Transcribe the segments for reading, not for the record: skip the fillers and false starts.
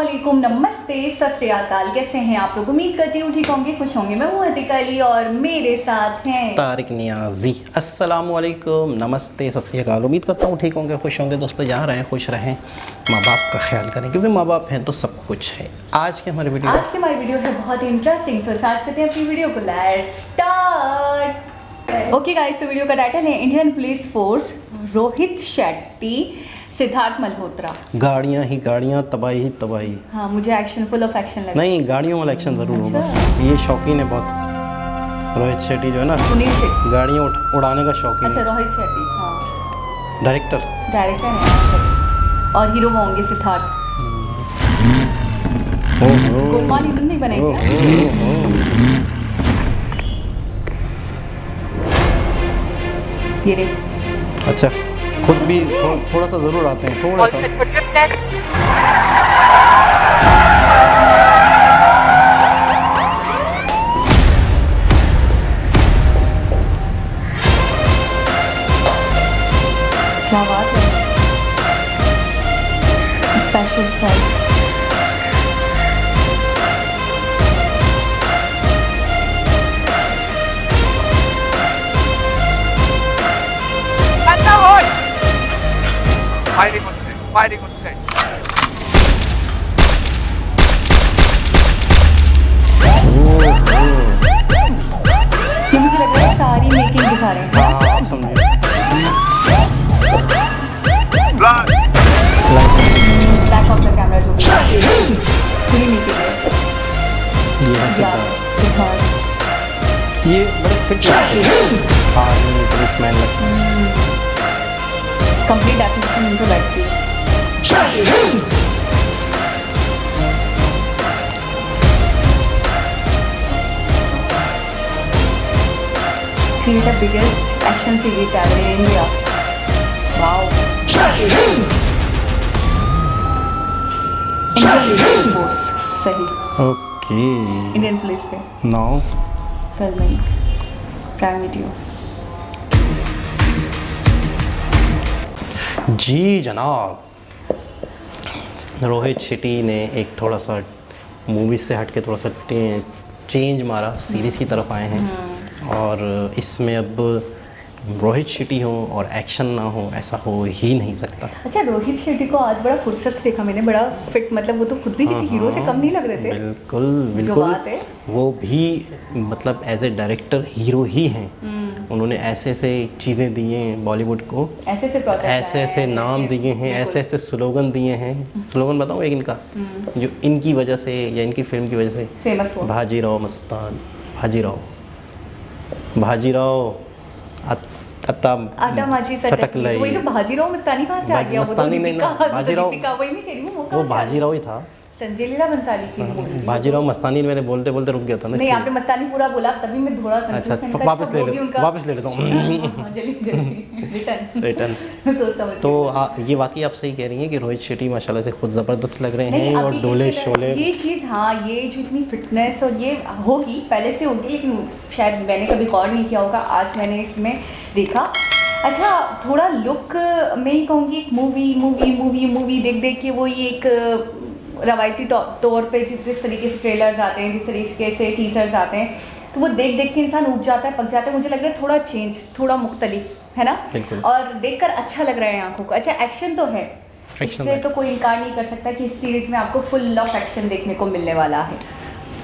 अस्सलामुअलैकुम, नमस्ते, सत श्री अकाल। कैसे हैं आप लोग? उम्मीद करती हूँ ठीक होंगे, खुश होंगे। मैं हूँ हज़ीका अली और मेरे साथ हैं तारिक नियाजी। अस्सलामुअलैकुम, नमस्ते, सत श्री अकाल। उम्मीद करता हूँ ठीक होंगे, खुश होंगे। दोस्तों जहाँ रहें खुश रहें, माँ बाप का ख्याल करें, क्योंकि माँ बाप हैं तो सब कुछ है। आज की हमारी वीडियो है बहुत ही इंटरेस्टिंग। तो स्टार्ट करते हैं अपनी वीडियो को। Let's start. ओके गाइस, तो वीडियो का टाइटल है Indian police force, Rohit Shetty, Siddharth Malhotra. गाड़ियाँ ही गाड़ियाँ, तबाही ही तबाही। हाँ, मुझे एक्शन, फुल ऑफ एक्शन लगा। नहीं, गाड़ियों वाला एक्शन ज़रूर होगा। ये शौकीन है बहुत, रोहित शेट्टी जो है ना, सुनील शेट्टी, गाड़ियाँ उड़ाने का शौकीन। अच्छा रोहित शेट्टी, हाँ डायरेक्टर है। और हीरो वो होंगे सिद्धार्थ। गोलमाल इन्होंने नहीं बनाई क्या? ये अच्छा, खुद भी थोड़ा सा ज़रूर आते हैं, थोड़ा सा। क्या बात है, special size. Firing on set. ये मुझे लग रहा है सारी मेकिंग दिखा रहे हैं। हाँ, आप समझिए। बैक ऑफ द कैमरा जो भी पूरी मेकिंग है। ये है सिद्धार्थ। ये बड़े फिट आर्मी पुलिसमैन लगते हैं। कंप्लीट एप्लीकेशन इनको बैठती है। Create the biggest action series ever in India. Wow. Indian Force, सही। ओके। इंडियन पुलिस पे नाउ फिल्मिंग, प्राइम वीडियो। जी जनाब, रोहित शेट्टी ने एक थोड़ा सा मूवी से हट के थोड़ा सा चेंज मारा, सीरीज़ की तरफ आए हैं। और इसमें अब रोहित शेट्टी हो और एक्शन ना हो, ऐसा हो ही नहीं सकता। अच्छा, रोहित शेट्टी को आज बड़ा फुर्सत से देखा मैंने, बड़ा फिट, मतलब वो तो खुद भी किसी हीरो से कम नहीं लग रहे थे। बिल्कुल जो बात है, वो भी मतलब एज ए डायरेक्टर हीरो ही हैं। उन्होंने ऐसे ऐसे चीज़ें दी हैं बॉलीवुड को, ऐसे प्रोजेक्ट, ऐसे ऐसे नाम दिए हैं, ऐसे ऐसे स्लोगन दिए हैं। स्लोगन बताऊँ एक इनका, जो इनकी वजह से या इनकी फिल्म की वजह से फेमस हुआ। भाजीराव मस्तान, भाजीराव भाजीराव आटा माजी सटक लाई। वही तो भाजीराव मस्तानी कहाँ से आ गया? मस्तानी नहीं ना, भाजीराव, वही मैं कह रही हूँ, वो भाजीराव ही था। संजय लीला बंसाली की मूवी। भाजीराव मस्तानी मैंने बोलते बोलते रुक गया था ना। नहीं, आपने मस्तानी पूरा बोला, तभी मैं थोड़ा अच्छा, वापस ले लेता हूँ। जल्दी रिटर्न। तो ये वाकई आप सही कह रही हैं कि रोहित शेट्टी माशाल्लाह से खुद ज़बरदस्त लग रहे हैं और डोले शोले। ये चीज़, हाँ, ये जो इतनी फिटनेस और ये होगी, पहले से होगी, लेकिन शायद मैंने कभी गौर नहीं किया होगा, आज मैंने इसमें देखा। अच्छा, थोड़ा लुक मैं ही कहूँगी, एक मूवी देख के वो ये एक रवायती तौर पे जिस तरीके से ट्रेलर्स आते हैं, जिस तरीके से टीजर्स आते हैं, तो वो देख के इंसान उठ जाता है, पक जाता है। मुझे लग रहा है थोड़ा चेंज, थोड़ा मुख्तलिफ है ना, और देखकर अच्छा लग रहा है आंखों को। अच्छा, एक्शन तो है, इससे तो कोई इनकार नहीं कर सकता कि इस सीरीज़ में आपको फुल ऑफ एक्शन देखने को मिलने वाला है।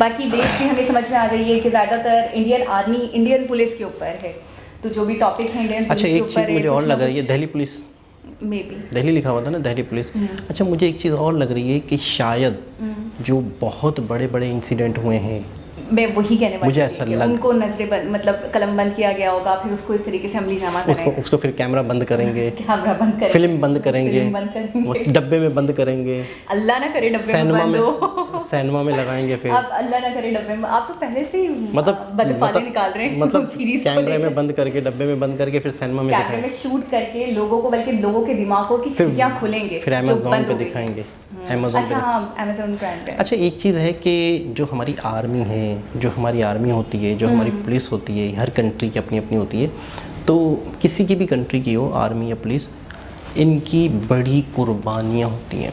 बाकी बेस भी हमें समझ में आ गई है कि ज़्यादातर इंडियन आर्मी, इंडियन पुलिस के ऊपर है, तो जो भी टॉपिक है इंडियन पुलिस के ऊपर है। अच्छा, एक चीज़ मुझे और लग रही है, Delhi police, may be Delhi लिखा हुआ था ना, दिल्ली पुलिस। अच्छा, मुझे एक चीज़ और लग रही है कि शायद जो बहुत बड़े बड़े इंसिडेंट हुए हैं, मैं वही कहने वाली, मुझे ऐसा लग, उनको नजरें बंद, मतलब कलम बंद किया गया होगा, फिर उसको इस तरीके से अमली जामा करेंगे, उसको फिर कैमरा बंद करेंगे, फिल्म बंद करेंगे, वो डब्बे में बंद करेंगे, अल्लाह ना करे डब्बे में बंद हो, सैनमा में लगाएंगे, फिर आप अल्लाह ना करे डब्बे में। आप तो पहले से ही मतलब निकाल रहे हैं, मतलब कैमरे में बंद करके, डब्बे में बंद करके, फिर सैनमा में कैमरे में शूट करके लोगों को, बल्कि लोगों के दिमागों की खिड़कियां खोलेंगे, फिर अमेज़न पे दिखाएंगे। अच्छा, हाँ, अमेज़न प्राइम पे। अच्छा, एक चीज़ है कि जो हमारी आर्मी है, जो हमारी आर्मी होती है, जो हमारी पुलिस होती है, हर कंट्री की अपनी अपनी होती है। तो किसी की भी कंट्री की हो आर्मी या पुलिस, इनकी बड़ी कुर्बानियाँ होती हैं,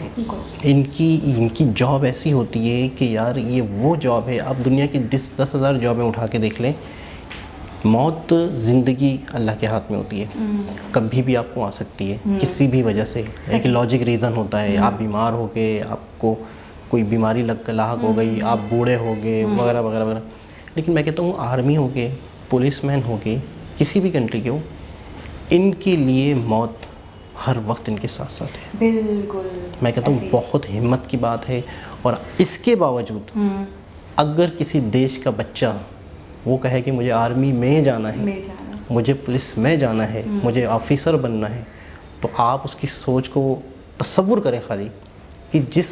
इनकी जॉब ऐसी होती है कि यार ये वो जॉब है। आप दुनिया की 10,000 जॉबें उठा के देख लें, मौत ज़िंदगी अल्लाह के हाथ में होती है, कभी भी आपको आ सकती है किसी भी वजह से। एक लॉजिक रीज़न होता है, आप बीमार हो गए, आपको कोई बीमारी लाक हो गई, आप बूढ़े हो गए, वगैरह वगैरह वगैरह। लेकिन मैं कहता हूँ आर्मी हो गए, पुलिसमैन हो गए, किसी भी कंट्री के हो, इनके लिए मौत हर वक्त इनके साथ साथ है। बिल्कुल, मैं कहता हूँ बहुत हिम्मत की बात है। और इसके बावजूद अगर किसी देश का बच्चा वो कहे कि मुझे आर्मी में जाना है, मुझे पुलिस में जाना है, मुझे ऑफिसर बनना है, तो आप उसकी सोच को तसव्वुर करें खाली कि जिस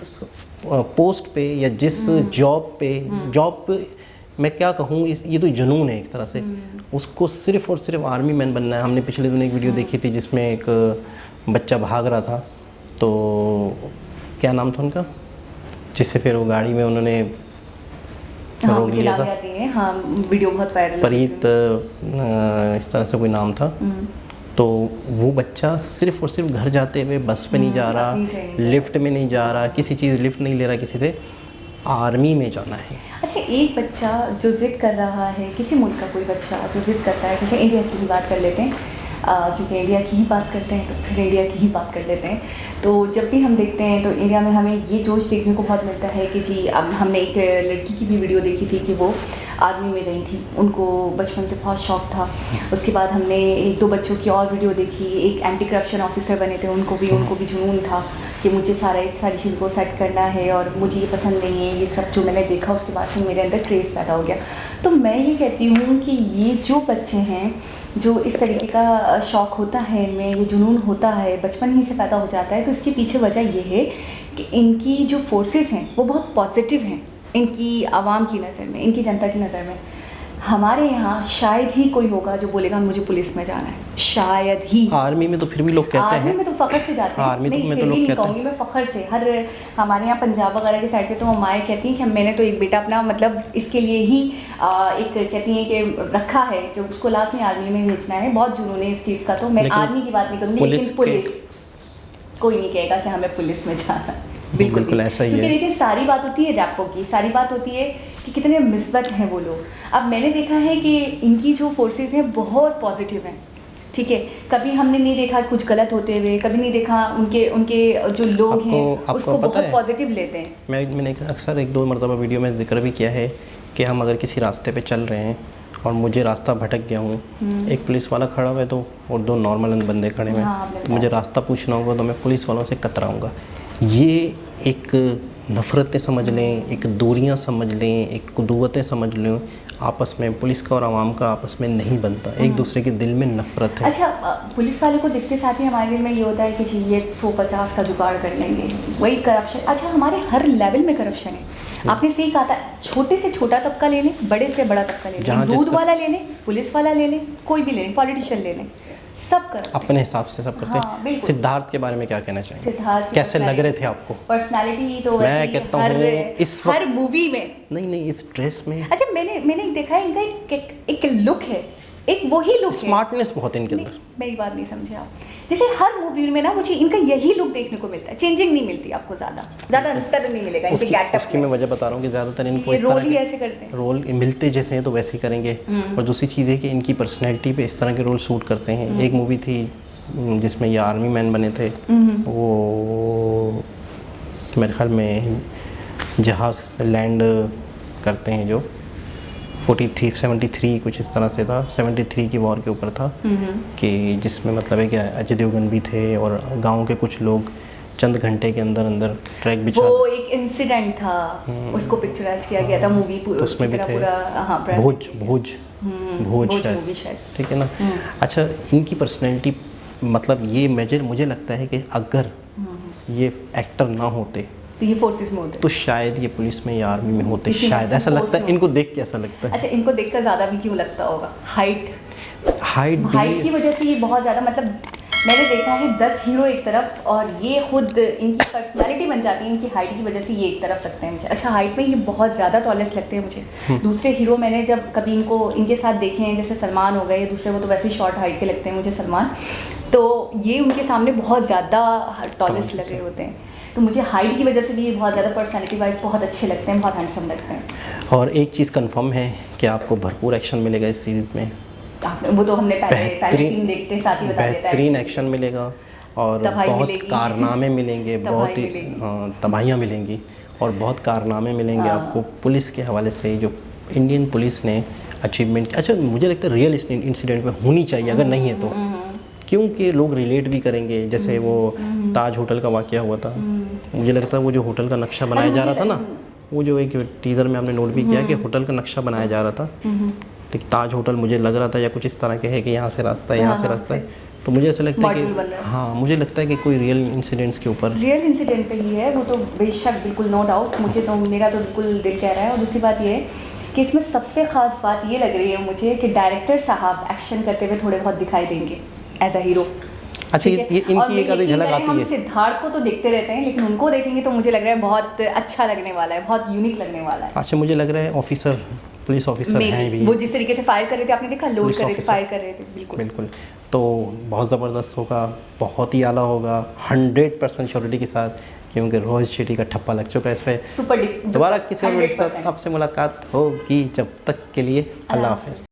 पोस्ट पे या जिस जॉब पे मैं क्या कहूँ, ये तो जुनून है एक तरह से। उसको सिर्फ़ और सिर्फ आर्मी मैन बनना है। हमने पिछले दिनों एक वीडियो देखी थी जिसमें एक बच्चा भाग रहा था, तो क्या नाम था उनका, जिससे फिर वो गाड़ी में उन्होंने रोक लिया था। हाँ, वीडियो बहुत वायरल, परीत इस तरह से कोई नाम था। तो वो बच्चा सिर्फ़ और सिर्फ घर जाते हुए बस पे नहीं जा रहा, लिफ्ट में नहीं जा रहा, किसी चीज़ लिफ्ट नहीं ले रहा किसी से, आर्मी में जाना है। अच्छा, एक बच्चा जो ज़िद कर रहा है, किसी मुल्क का कोई बच्चा जो ज़िद करता है, जैसे इंडिया की ही बात कर लेते हैं, क्योंकि इंडिया की ही बात करते हैं तो फिर इंडिया की ही बात कर लेते हैं। तो जब भी हम देखते हैं तो इंडिया में हमें ये जोश देखने को बहुत मिलता है कि जी, अब हमने एक लड़की की भी वीडियो देखी थी कि वो आर्मी में गई थी, उनको बचपन से बहुत शौक़ था। उसके बाद हमने 1-2 बच्चों की और वीडियो देखी, एक एंटी करप्शन ऑफिसर बने थे, उनको भी जुनून था कि मुझे सारी चीज़ को सेट करना है और मुझे ये पसंद नहीं है। ये सब जो मैंने देखा उसके बाद से मेरे अंदर क्रेज़ पैदा हो गया। तो मैं ये कहती हूँ कि ये जो बच्चे हैं, जो इस तरीके का शौक़ होता है इनमें, ये जुनून होता है, बचपन ही से पैदा हो जाता है, तो इसके पीछे वजह ये है कि इनकी जो फोर्सेस हैं वो बहुत पॉजिटिव हैं इनकी आवाम की नज़र में, इनकी जनता की नज़र में। हमारे यहाँ शायद ही कोई होगा जो बोलेगा मुझे पुलिस में जाना है, शायद ही। आर्मी में तो फिर भी लोग कहते हैं, आर्मी में तो फ़ख्र से जाते हैं। आर्मी नहीं, तो मैं तो फिर भी लोग नहीं कहते कहूँगी मैं, फ़ख्र से। हर हमारे यहाँ पंजाब वगैरह के साइड पे तो माएँ कहती हैं कि मैंने तो एक बेटा अपना मतलब इसके लिए ही एक कहती हैं कि रखा है कि उसको लास्ट में आर्मी में भेजना है। बहुत जुनून है इस चीज़ का। तो मैं आर्मी की बात नहीं करूँगी, लेकिन पुलिस, कोई नहीं कहेगा कि हमें पुलिस में जाना है। बिल्कुल ऐसा ही है। क्योंकि देखिए, सारी बात होती है रैपों की, सारी बात होती है कि कितने मिस्बत हैं वो लोग। अब मैंने देखा है कि इनकी जो फोर्सेस हैं बहुत पॉजिटिव हैं, ठीक है। कभी हमने नहीं देखा कुछ गलत होते हुए, कभी नहीं देखा उनके जो लोग हैं उसको बहुत पॉजिटिव लेते हैं। मैंने अक्सर 1-2 मरतबा वीडियो में जिक्र भी किया है कि हम अगर किसी रास्ते पे चल रहे हैं और मुझे रास्ता भटक गया हूँ, एक पुलिस वाला खड़ा हुआ है तो और 2 नॉर्मल बंदे खड़े हुए हैं, तो मुझे रास्ता पूछना होगा तो मैं पुलिस वालों से कतराऊँगा। ये एक नफ़रतें समझ लें, एक दूरियां समझ लें, एक कुदूवतें समझ लें, आपस में पुलिस का और आवाम का आपस में नहीं बनता, एक दूसरे के दिल में नफ़रत है। अच्छा, पुलिस वाले को देखते साथ ही हमारे दिल में ये होता है कि जी ये 150 का जुगाड़ कर लेंगे, वही करप्शन। अच्छा, हमारे हर लेवल में करप्शन है। आपने सही कहा था, छोटे से छोटा तबका ले लें, बड़े से बड़ा तबका ले लें, दूध वाला ले लें, पुलिस वाला ले लें, कोई भी ले लें, पॉलिटिशियन ले लें, सब कर अपने हिसाब से सब करते हैं। हाँ, सिद्धार्थ के बारे में क्या कहना चाहिए? सिद्धार्थ कैसे लग रहे थे आपको? पर्सनालिटी तो मैं कहता हूँ इस हर मूवी में नहीं इस ड्रेस में। अच्छा, मैंने देखा है इनका एक लुक है, एक वही लुक है, स्मार्टनेस बहुत है इनके अंदर। मेरी बात नहीं समझे आप। जैसे हर मूवी में ना मुझे इनका यही लुक देखने को मिलता है, चेंजिंग नहीं मिलती आपको, ज़्यादा अंतर नहीं मिलेगा इनके गेटअप में। उसकी मैं वजह बता रहा हूँ कि ज़्यादातर इनको इस रोल ही ऐसे करते हैं, रोल मिलते जैसे हैं तो वैसे ही करेंगे। और दूसरी चीज़ है कि इनकी पर्सनैलिटी पे इस तरह के रोल सूट करते हैं। एक मूवी थी जिसमें ये आर्मी मैन बने थे, वो मेरे ख्याल में जहाज़ लैंड करते हैं जो 73 कुछ इस तरह से था, 73 की वॉर के ऊपर था, कि जिसमें मतलब है कि अजय देवगन भी थे और गांव के कुछ लोग चंद घंटे के अंदर अंदर ट्रैक बिछा, वो एक इंसिडेंट था, उसको पिक्चराइज किया गया था मूवी पूरा, उसमें भी थे भोज शायद, ठीक है ना। अच्छा, इनकी पर्सनैलिटी मतलब ये मुझे लगता है कि अगर ये एक्टर ना होते तो ये फोर्सेस में होते, तो शायद ये पुलिस में या आर्मी में होते, शायद ऐसा लगता है। इनको देख के ऐसा लगता है। अच्छा, इनको देखकर ज़्यादा भी क्यों लगता होगा? हाइट की वजह से ये बहुत ज़्यादा, मतलब मैंने देखा है 10 हीरो एक तरफ और ये खुद इनकी पर्सनालिटी बन जाती है, इनकी हाइट की वजह से ये एक तरफ लगते हैं मुझे। अच्छा, हाइट में ये बहुत ज़्यादा टॉलेस्ट लगते हैं मुझे। दूसरे हीरो मैंने जब कभी इनके साथ देखे हैं, जैसे सलमान हो गए, दूसरे वो तो वैसे ही शॉर्ट हाइट के लगते हैं मुझे सलमान, तो ये उनके सामने बहुत ज़्यादा टॉलेस्ट लग रहे होते हैं। तो मुझे हाइट की वजह से भी ये बहुत ज़्यादा पर्सनैलिटी वाइज बहुत अच्छे लगते हैं, बहुत हैंडसम लगते हैं। और एक चीज़ कंफर्म है कि आपको भरपूर एक्शन मिलेगा इस सीरीज़ में। वो तो हमने पहले सीन देखते साथ ही बता देता है। बेहतरीन एक्शन मिलेगा और बहुत कारनामे मिलेंगे, बहुत ही तबाहियाँ मिलेंगी और बहुत कारनामे मिलेंगे आपको पुलिस के हवाले से, जो इंडियन पुलिस ने अचीवमेंट। अच्छा, मुझे लगता है रियल इंसिडेंट में होनी चाहिए, अगर नहीं है तो, क्योंकि लोग रिलेट भी करेंगे। जैसे वो ताज होटल का वाक़या हुआ था, मुझे लगता है वो जो होटल का नक्शा बनाया जा रहा था ना, वो जो एक टीज़र में हमने नोट भी किया कि होटल का नक्शा बनाया जा रहा था, ठीक ताज होटल मुझे लग रहा था या कुछ इस तरह के है कि यहाँ से रास्ता है, यहाँ से रास्ता है। तो मुझे ऐसा लगता है कि हाँ, मुझे लगता है कि कोई रियल इंसिडेंट्स के ऊपर, रियल इंसिडेंट पे ही है वो तो बेशक, बिल्कुल नो डाउट। मुझे तो मेरा तो बिल्कुल दिल कह रहा है। और दूसरी बात ये है कि इसमें सबसे ख़ास बात ये लग रही है मुझे कि डायरेक्टर साहब एक्शन करते हुए थोड़े बहुत दिखाई देंगे एज अ हीरो। अच्छा, ये इनकी एक आधी झलक आती है। हम सिद्धार्थ को तो देखते रहते हैं, लेकिन उनको देखेंगे तो मुझे लग रहा है बहुत अच्छा लगने वाला है, बहुत यूनिक लगने वाला है। अच्छा, मुझे लग रहा है ऑफिसर, पुलिस ऑफिसर हैं भी। वो जिस तरीके से फायर कर रहे थे, आपने देखा, लोड कर रहे थे, फायर कर रहे थे, बिल्कुल। तो बहुत ज़बरदस्त होगा, बहुत ही आला होगा, 100% श्योरिटी के साथ, क्योंकि रोहित शेट्टी का ठप्पा लग चुका है इस पर। सुपर। दोबारा किसी और के साथ आपसे मुलाकात होगी, जब तक के लिए अल्लाह हाफ़िज़।